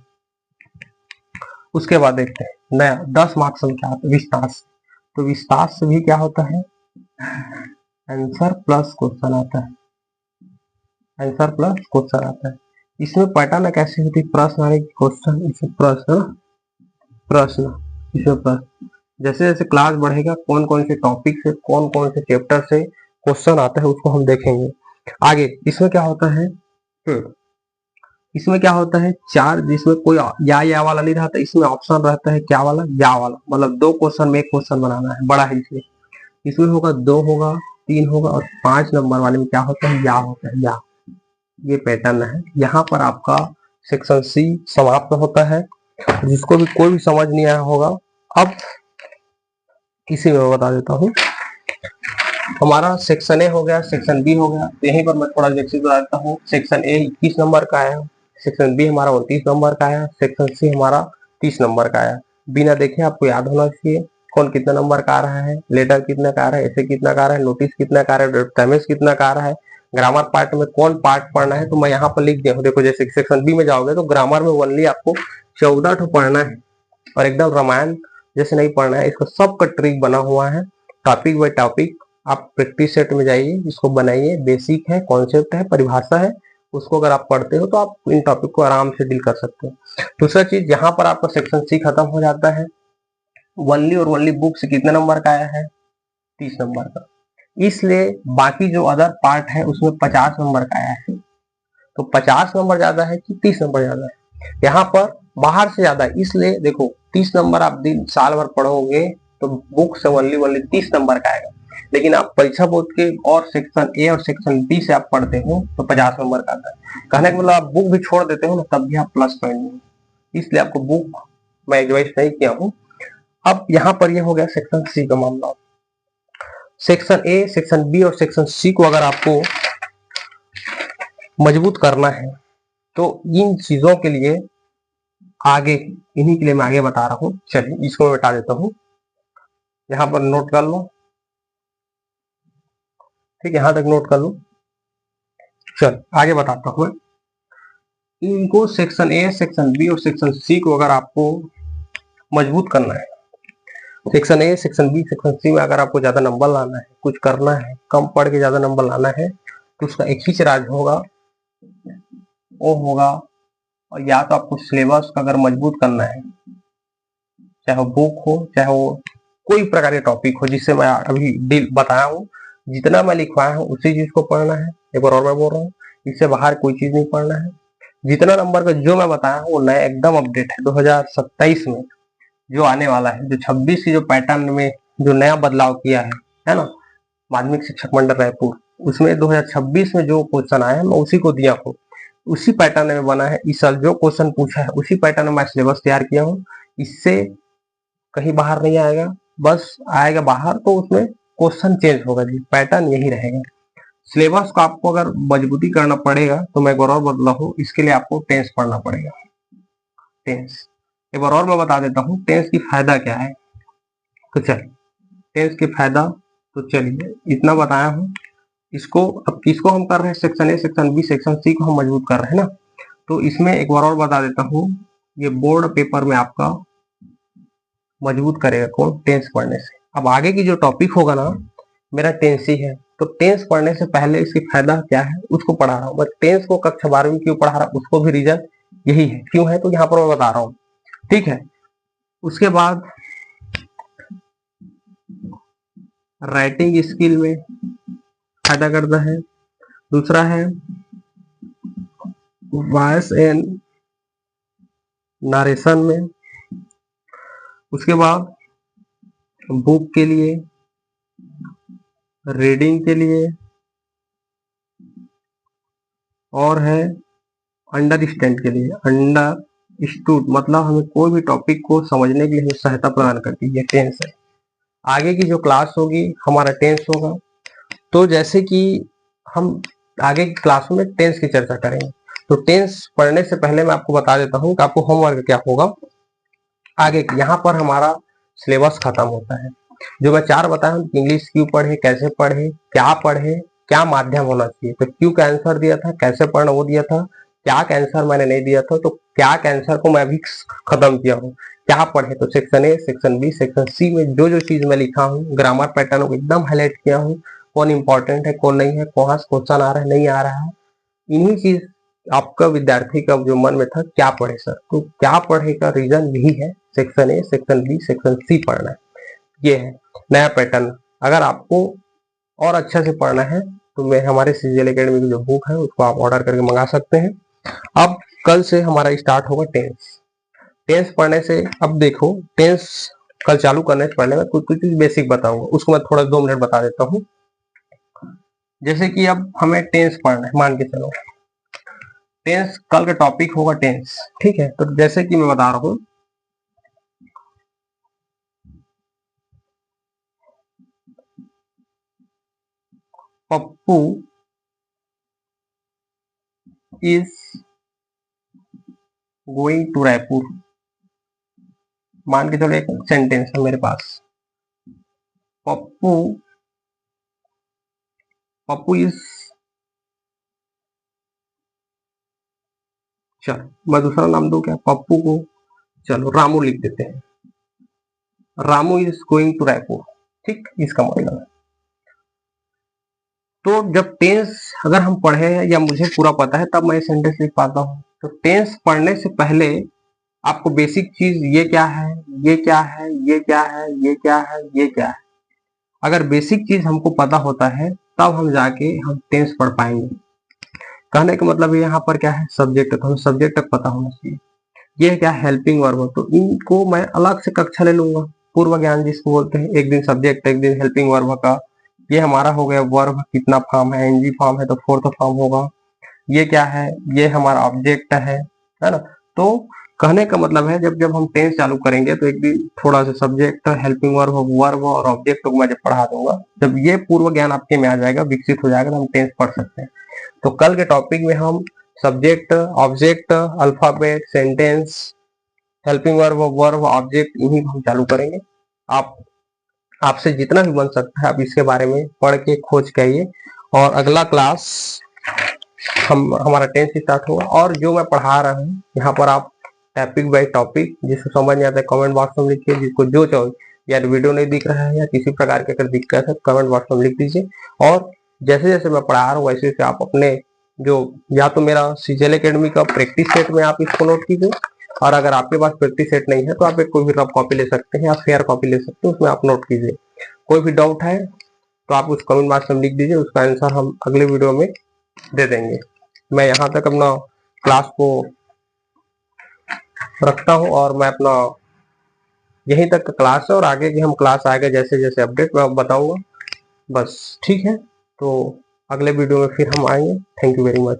उसके बाद देखते हैं नया 10 मार्क्स में क्या आता है, विस्तार। तो विस्तार से भी क्या होता है, आंसर प्लस क्वेश्चन आता है, आंसर प्लस क्वेश्चन आता है। इसमें पैटर्न कैसे होती है, प्रश्न क्वेश्चन, इसमें प्रश्न प्रश्न, इसमें प्रश्न। जैसे जैसे क्लास बढ़ेगा कौन कौन से टॉपिक से, कौन कौन से चैप्टर से क्वेश्चन आता है उसको हम देखेंगे आगे। इसमें क्या होता है, इसमें क्या होता है, 4, जिसमें कोई या वाला नहीं रहता, इसमें ऑप्शन रहता है क्या वाला, या वाला। मतलब 2 क्वेश्चन में 1 क्वेश्चन बनाना है, बड़ा है इसलिए। इसमें होगा 2 होगा, 3 होगा, और 5 नंबर वाले में क्या होता है, या होता है, या। ये पैटर्न है। यहाँ पर आपका सेक्शन सी समाप्त होता है। जिसको भी कोई भी समझ नहीं आया होगा, अब इसी में बता देता हूँ। हमारा सेक्शन ए हो गया, सेक्शन बी हो गया। तो यहीं पर मैं थोड़ा बेसिक बता देता हूँ। सेक्शन ए 21 नंबर का आया, सेक्शन बी हमारा 29 नंबर का आया, सेक्शन सी हमारा 30 नंबर का आया। बिना देखे आपको याद होना चाहिए कौन कितना नंबर का आ रहा है, लेटर कितना का आ रहा है, ऐसे कितना का आ रहा है, नोटिस कितना का आ रहा है, डैमेज कितना का आ रहा है, ग्रामर पार्ट में कौन पार्ट पढ़ना है। तो मैं यहाँ पर लिख दिया हूँ। देखो जैसे सेक्शन बी में जाओगे तो ग्रामर में ओनली आपको 14 ठो पढ़ना है और एकदम रामायण जैसे नहीं पढ़ना है। इसका सबका ट्रिक बना हुआ है, टॉपिक बाय टॉपिक। आप प्रैक्टिस सेट में जाइए, इसको बनाइए। बेसिक है, कॉन्सेप्ट है, परिभाषा है, उसको अगर आप पढ़ते हो तो आप इन टॉपिक को आराम से डील कर सकते हो। दूसरा चीज, यहाँ पर आपका सेक्शन सी खत्म हो जाता है। ओनली और ओनली बुक से कितने नंबर का आया है? 30 नंबर का। इसलिए बाकी जो अदर पार्ट है उसमें 50 नंबर का आया है। तो 50 नंबर ज्यादा है कि 30 नंबर ज्यादा है? यहाँ पर बाहर से ज्यादा, इसलिए देखो 30 नंबर आप दिन साल भर पढ़ोगे तो बुक से ओनली ओनली 30 नंबर का आएगा। लेकिन आप परीक्षा बोर्ड के और सेक्शन ए और सेक्शन बी से आप पढ़ते हो तो 50 नंबर का आता है। कहने का मतलब आप बुक भी छोड़ देते हो ना तब भी आप प्लस पॉइंट में, इसलिए आपको बुक मैं एडवाइस नहीं किया हूँ। अब यहाँ पर ये हो गया सेक्शन सी का मामला। सेक्शन ए, सेक्शन बी और सेक्शन सी को अगर आपको मजबूत करना है तो इन चीजों के लिए आगे, इन्हीं के लिए मैं आगे बता रहा हूँ। चलिए इसको मैं बता देता हूँ, यहाँ पर नोट कर लो। ठीक है, यहाँ तक नोट कर लो। चल आगे बताता हूँ। इनको सेक्शन ए, सेक्शन बी और सेक्शन सी को अगर आपको मजबूत करना है, section A, section B, section C में अगर आपको ज्यादा नंबर लाना है, कुछ करना है, कम पढ़ के ज्यादा नंबर लाना है, तो उसका एक ही राज होगा, वो होगा, और या तो आपको सिलेबस का अगर मजबूत करना है, चाहे वो बुक हो, चाहे वो कोई प्रकार के टॉपिक हो, जिससे मैं अभी डील बताया हूँ, जितना मैं लिखवाया हूँ उसी चीज को पढ़ना है। एक बार और मैं बोल रहा हूँ, इससे बाहर कोई चीज नहीं पढ़ना है। जितना नंबर का जो मैं बताया हूँ वो नया एकदम अपडेट है 2027 में जो आने वाला है। जो 26 की जो पैटर्न में जो नया बदलाव किया है ना, माध्यमिक शिक्षक मंडल रायपुर, उसमें 2026 में जो क्वेश्चन आया है मैं उसी को दिया हूँ, उसी पैटर्न में बना है। इस साल जो क्वेश्चन पूछा है उसी पैटर्न में मैं सिलेबस तैयार किया हूँ। इससे कहीं बाहर नहीं आएगा, बस आएगा बाहर तो उसमें क्वेश्चन चेंज होगा जी, पैटर्न यही रहेगा। सिलेबस को आपको अगर मजबूती करना पड़ेगा तो मैं एक बार और बदला हूँ, इसके लिए आपको टेंस पढ़ना पड़ेगा। टेंस एक बार और मैं बता देता हूँ टेंस की फायदा क्या है। तो चलिए टेंस की फायदा, तो चलिए इतना बताया हूँ। इसको अब किसको हम कर रहे हैं? Section A, section B, section C को हम मजबूत कर रहे हैं ना। तो इसमें एक बार और बता देता हूँ, ये बोर्ड पेपर में आपका मजबूत करेगा कौन? टेंस पढ़ने से। अब आगे की जो टॉपिक होगा ना, मेरा टेंस ही है, तो टेंस पढ़ने से पहले इसकी फायदा क्या है उसको पढ़ा रहा हूँ। बट टेंस को कक्षा 12वीं क्यों पढ़ा रहा हूँ उसको भी रीजन यही है। क्यों है तो यहाँ पर मैं बता रहा हूँ, ठीक है। उसके बाद राइटिंग स्किल में फायदा करता है। दूसरा है वॉइस एंड नरेशन में। उसके बाद बुक के लिए, रीडिंग के लिए, और है अंडरस्टैंड के लिए। अंडरस्टूड मतलब हमें कोई भी टॉपिक को समझने के लिए सहायता प्रदान करती है, ये टेंस है। आगे की जो क्लास होगी हमारा टेंस होगा। तो जैसे कि हम आगे की क्लास में टेंस की चर्चा करेंगे, तो टेंस पढ़ने से पहले मैं आपको बता देता हूँ कि आपको होमवर्क क्या होगा आगे। यहाँ पर हमारा सिलेबस खत्म होता है। जो मैं 4 बताया हूँ, इंग्लिश क्यों पढ़े, कैसे पढ़े, क्या माध्यम होना चाहिए। तो क्यों का आंसर दिया था, कैसे पढ़ना वो दिया था, क्या का आंसर मैंने नहीं दिया था, तो क्या का आंसर को मैं अभी खत्म किया हूँ। क्या पढ़े तो section A, section B, section C में जो जो चीज मैं लिखा हूँ, ग्रामर पैटर्न को एकदम हाईलाइट किया हूँ, कौन इंपॉर्टेंट है कौन नहीं है, कौन से क्वेश्चन आ रहा है नहीं आ रहा है। इन्हीं चीज आपका विद्यार्थी का जो मन में था क्या पढ़े सर, तो क्या पढ़े का रीजन यही है, section A, section B, section C पढ़ना है। ये है नया पैटर्न। अगर आपको और अच्छे से पढ़ना है तो मैं हमारे सीजीएल एकेडमी की जो बुक है उसको आप ऑर्डर करके मंगा सकते हैं। अब कल से हमारा स्टार्ट होगा टेंस। टेंस पढ़ने से, अब देखो टेंस कल चालू करने से पहले मैं कुछ कुछ बेसिक बताऊंगा, उसको मैं थोड़ा 2 मिनट बता देता हूँ। जैसे कि अब हमें टेंस पढ़ना है, मान के चलो टेंस कल का टॉपिक होगा टेंस, ठीक है। तो जैसे कि मैं बता रहा हूं, Pappu is going to Raipur. मान के चलो एक सेंटेंस है मेरे पास, पप्पू पप्पू इज, चलो मैं दूसरा नाम दूं क्या, पप्पू को चलो रामू लिख देते हैं, Ramu is going to Raipur, ठीक, इसका मतलब है। तो जब टेंस अगर हम पढ़े या मुझे पूरा पता है तब मैं सेंटेंस लिख पाता हूँ। तो टेंस पढ़ने से पहले आपको बेसिक चीज ये क्या है, ये क्या है, ये क्या है, ये क्या है, ये क्या है, अगर बेसिक चीज हमको पता होता है तब हम जाके हम टेंस पढ़ पाएंगे। कहने का मतलब यहाँ पर क्या है, सब्जेक्ट, तो हम सब्जेक्ट तक पता होना चाहिए। ये क्या, हेल्पिंग वर्ब, तो इनको मैं अलग से कक्षा ले लूंगा, पूर्व ज्ञान जिसको बोलते हैं, एक दिन सब्जेक्ट एक दिन हेल्पिंग वर्ब का। ये हमारा हो गया वर्ब, कितना फॉर्म है, एनजी फॉर्म है तो फोर्थ फॉर्म होगा। ये क्या है, ये हमारा ऑब्जेक्ट है ना। तो कहने का मतलब है जब जब हम टेंस चालू करेंगे तो एक दिन थोड़ा सा सब्जेक्ट, हेल्पिंग वर्ब, वर्ब और ऑब्जेक्ट को मैं जब पढ़ा दूंगा, जब ये पूर्व ज्ञान आपके में आ जाएगा, विकसित हो जाएगा, तो हम टेंस पढ़ सकते हैं। तो कल के टॉपिक में हम subject, object, alphabet, sentence, helping verb, verb, object, इन्हीं को हम चालू करेंगे। आप आपसे जितना भी बन सकता है आप इसके बारे में पढ़ के खोज के आइए, और अगला क्लास हमारा टेंस स्टार्ट होगा। और जो मैं पढ़ा रहा हूँ यहाँ पर आप टॉपिक बाय टॉपिक, जिसको समझ नहीं आता है कमेंट बॉक्स में लिखिए, जिसको जो चाहिए, या वीडियो नहीं दिख रहा है या किसी प्रकार की अगर दिक्कत है कमेंट बॉक्स में लिख दीजिए। और जैसे जैसे मैं पढ़ा रहा हूँ वैसे वैसे आप अपने जो, या तो मेरा सीजीएल एकेडमी का प्रैक्टिस सेट में आप इसको नोट कीजिए, और अगर आपके पास प्रैक्टिस सेट नहीं है तो आप एक कोई भी रफ कॉपी ले सकते हैं या फेयर कॉपी ले सकते हैं, उसमें आप नोट कीजिए। कोई भी डाउट है तो आप उस कमेंट बॉक्स में लिख दीजिए, उसका आंसर हम अगले वीडियो में दे देंगे। मैं यहाँ तक अपना क्लास को रखता हूँ, और मैं अपना यहीं तक का क्लास है, और आगे की हम क्लास आएगा जैसे जैसे अपडेट मैं बताऊंगा, बस ठीक है। तो अगले वीडियो में फिर हम आएंगे। Thank you very much.